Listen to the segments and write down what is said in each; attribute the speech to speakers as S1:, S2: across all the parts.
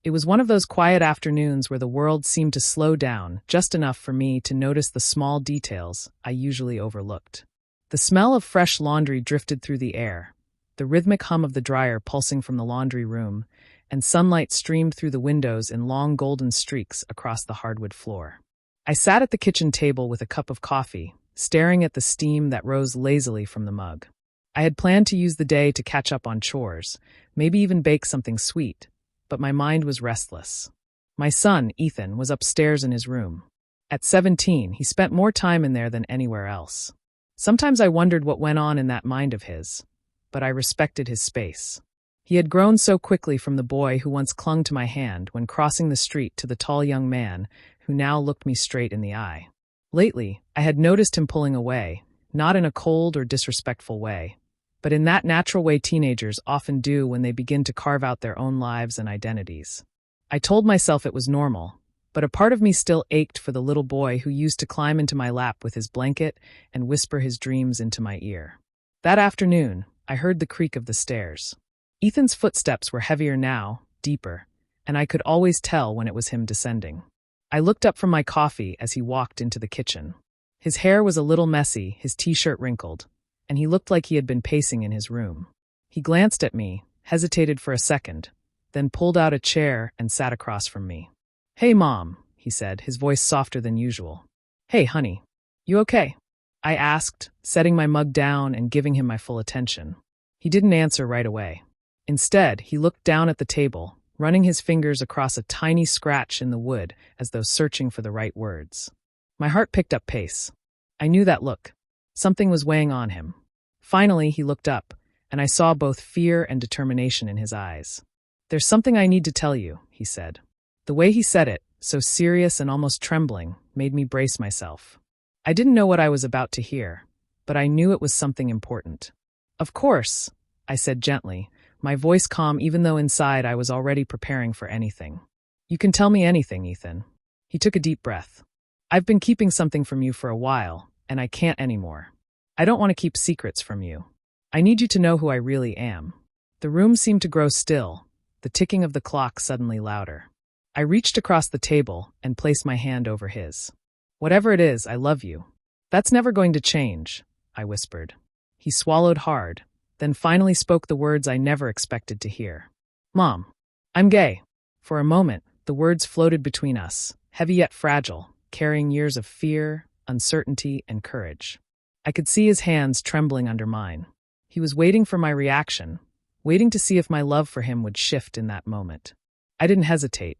S1: It was one of those quiet afternoons where the world seemed to slow down just enough for me to notice the small details I usually overlooked. The smell of fresh laundry drifted through the air, the rhythmic hum of the dryer pulsing from the laundry room, and sunlight streamed through the windows in long golden streaks across the hardwood floor. I sat at the kitchen table with a cup of coffee, staring at the steam that rose lazily from the mug. I had planned to use the day to catch up on chores, maybe even bake something sweet, but my mind was restless. My son, Ethan, was upstairs in his room. At 17, he spent more time in there than anywhere else. Sometimes I wondered what went on in that mind of his, but I respected his space. He had grown so quickly from the boy who once clung to my hand when crossing the street to the tall young man who now looked me straight in the eye. Lately, I had noticed him pulling away, not in a cold or disrespectful way, but in that natural way teenagers often do when they begin to carve out their own lives and identities. I told myself it was normal, but a part of me still ached for the little boy who used to climb into my lap with his blanket and whisper his dreams into my ear. That afternoon, I heard the creak of the stairs. Ethan's footsteps were heavier now, deeper, and I could always tell when it was him descending. I looked up from my coffee as he walked into the kitchen. His hair was a little messy, his t-shirt wrinkled, and he looked like he had been pacing in his room. He glanced at me, hesitated for a second, then pulled out a chair and sat across from me. "Hey, Mom," he said, his voice softer than usual. "Hey, honey. You okay?" I asked, setting my mug down and giving him my full attention. He didn't answer right away. Instead, he looked down at the table, running his fingers across a tiny scratch in the wood as though searching for the right words. My heart picked up pace. I knew that look. Something was weighing on him. Finally, he looked up, and I saw both fear and determination in his eyes. "There's something I need to tell you," he said. The way he said it, so serious and almost trembling, made me brace myself. I didn't know what I was about to hear, but I knew it was something important. "Of course," I said gently, my voice calm even though inside I was already preparing for anything. "You can tell me anything, Ethan." He took a deep breath. "I've been keeping something from you for a while, and I can't anymore. I don't want to keep secrets from you. I need you to know who I really am." The room seemed to grow still, the ticking of the clock suddenly louder. I reached across the table and placed my hand over his. "Whatever it is, I love you. That's never going to change," I whispered. He swallowed hard, then finally spoke the words I never expected to hear. "Mom, I'm gay." For a moment, the words floated between us, heavy yet fragile, carrying years of fear, uncertainty, and courage. I could see his hands trembling under mine. He was waiting for my reaction, waiting to see if my love for him would shift in that moment. I didn't hesitate.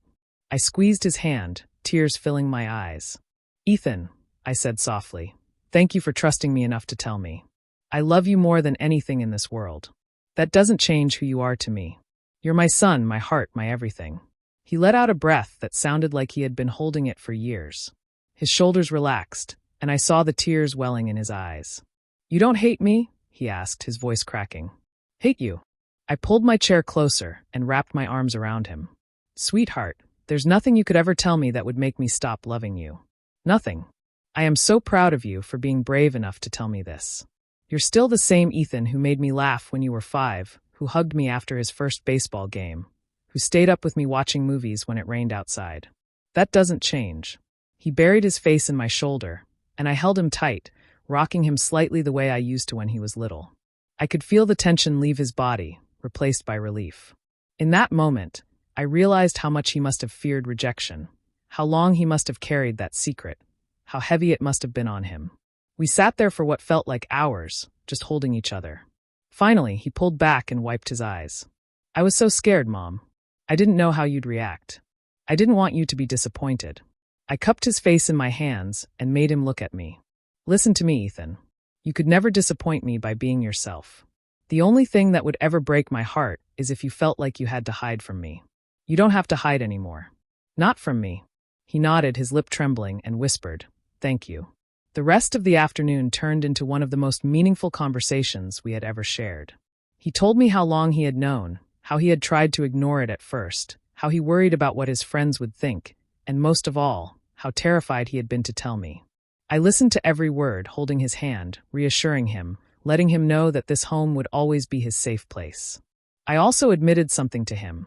S1: I squeezed his hand, tears filling my eyes. "Ethan," I said softly, "thank you for trusting me enough to tell me. I love you more than anything in this world. That doesn't change who you are to me. You're my son, my heart, my everything." He let out a breath that sounded like he had been holding it for years. His shoulders relaxed, and I saw the tears welling in his eyes. "You don't hate me?" he asked, his voice cracking. "Hate you?" I pulled my chair closer and wrapped my arms around him. "Sweetheart, there's nothing you could ever tell me that would make me stop loving you. Nothing. I am so proud of you for being brave enough to tell me this. You're still the same Ethan who made me laugh when you were 5, who hugged me after his first baseball game, who stayed up with me watching movies when it rained outside. That doesn't change." He buried his face in my shoulder, and I held him tight, rocking him slightly the way I used to when he was little. I could feel the tension leave his body, replaced by relief. In that moment, I realized how much he must have feared rejection, how long he must have carried that secret, how heavy it must have been on him. We sat there for what felt like hours, just holding each other. Finally, he pulled back and wiped his eyes. "I was so scared, Mom. I didn't know how you'd react. I didn't want you to be disappointed." I cupped his face in my hands and made him look at me. "Listen to me, Ethan. You could never disappoint me by being yourself. The only thing that would ever break my heart is if you felt like you had to hide from me. You don't have to hide anymore. Not from me." He nodded, his lip trembling, and whispered, "Thank you." The rest of the afternoon turned into one of the most meaningful conversations we had ever shared. He told me how long he had known, how he had tried to ignore it at first, how he worried about what his friends would think, and most of all, how terrified he had been to tell me. I listened to every word, holding his hand, reassuring him, letting him know that this home would always be his safe place. I also admitted something to him,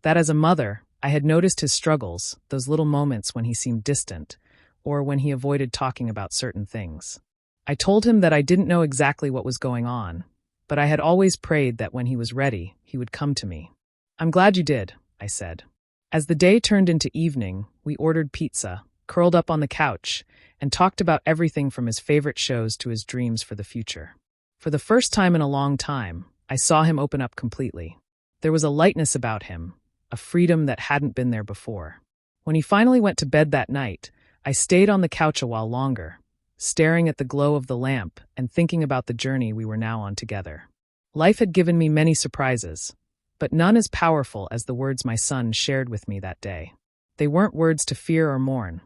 S1: that as a mother, I had noticed his struggles, those little moments when he seemed distant, or when he avoided talking about certain things. I told him that I didn't know exactly what was going on, but I had always prayed that when he was ready, he would come to me. "I'm glad you did," I said. As the day turned into evening, we ordered pizza, curled up on the couch, and talked about everything from his favorite shows to his dreams for the future. For the first time in a long time, I saw him open up completely. There was a lightness about him, a freedom that hadn't been there before. When he finally went to bed that night, I stayed on the couch a while longer, staring at the glow of the lamp and thinking about the journey we were now on together. Life had given me many surprises, but none as powerful as the words my son shared with me that day. They weren't words to fear or mourn.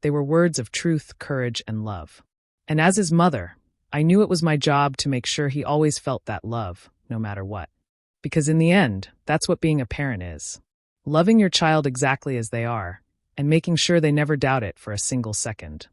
S1: They were words of truth, courage, and love. And as his mother, I knew it was my job to make sure he always felt that love, no matter what. Because in the end, that's what being a parent is. Loving your child exactly as they are, and making sure they never doubt it for a single second.